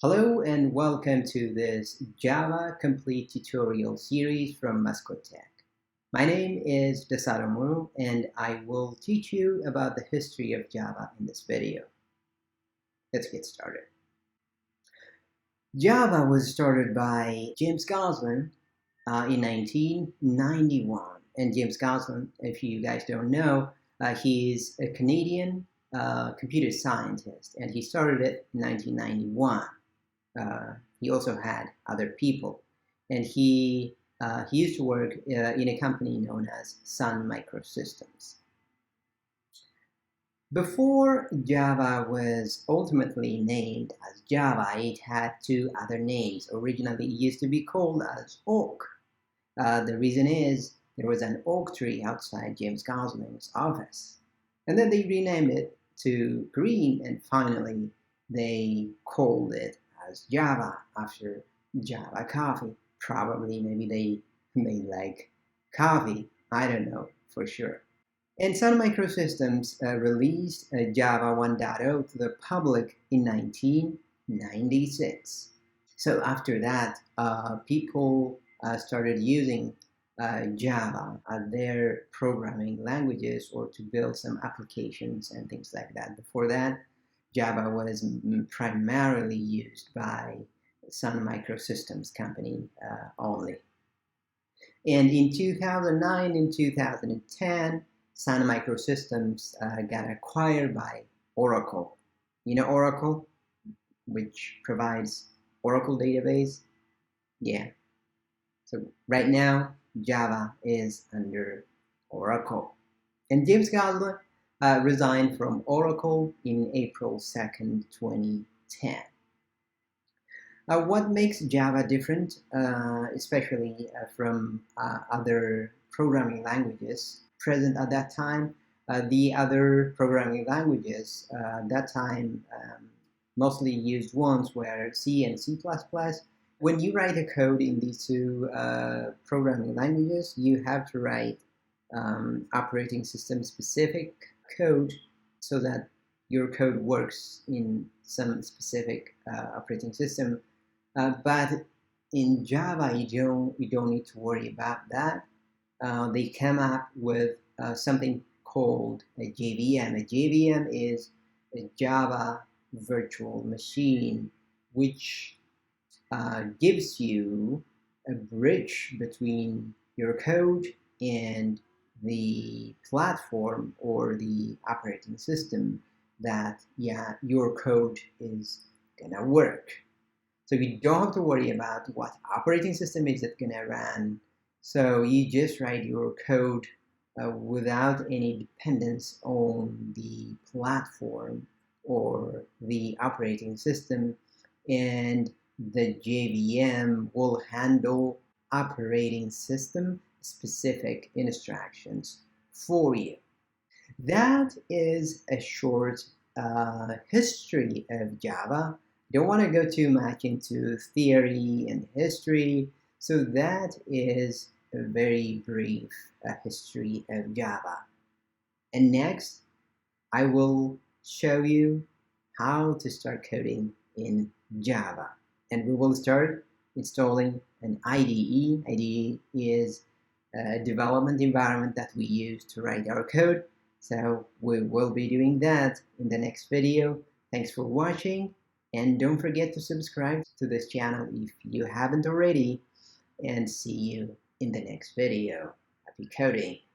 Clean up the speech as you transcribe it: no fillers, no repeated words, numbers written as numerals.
Hello and welcome to this Java Complete tutorial series from Mascot Tech. My name is Desalew and I will teach you about the history of Java in this video. Let's get started. Java was started by James Cosman in 1991. And James Cosman, if you guys don't know, he's a Canadian computer scientist, and he started it in 1991. He also had other people, and he used to work in a company known as Sun Microsystems. Before Java was ultimately named as Java, it had two other names. Originally, it used to be called as Oak. The reason is there was an oak tree outside James Cosman's office, and then they renamed it to Green, and finally they called it as Java after Java coffee. Probably maybe they like coffee. I don't know for sure. And Sun Microsystems released Java 1.0 to the public in 1996. So after that, people started using Java as their programming languages or to build some applications and things like that. Before that, Java was primarily used by Sun Microsystems company only. And in 2009 and 2010, Sun Microsystems got acquired by Oracle. You know Oracle, which provides Oracle database? Yeah. So right now, Java is under Oracle. And James Cosman resigned from Oracle in April 2nd, 2010. What makes Java different, especially from other programming languages present at that time? The other programming languages at that time, mostly used ones were C and C++. When you write a code in these two programming languages, you have to write operating system specific code so that your code works in some specific operating system. But in Java, you don't need to worry about that. They came up with something called a JVM. A JVM is a Java virtual machine, which gives you a bridge between your code and the platform or the operating system that your code is gonna work. So you don't have to worry about what operating system is it gonna run. So you just write your code without any dependence on the platform or the operating system, and the JVM will handle operating system specific instructions for you. That is a short history of Java. Don't want to go too much into theory and history, so that is a very brief history of Java. And next, I will show you how to start coding in Java. And we will start installing an IDE. IDE is a development environment that we use to write our code. So we will be doing that in the next video. Thanks for watching, and don't forget to subscribe to this channel if you haven't already, and see you in the next video. Happy coding!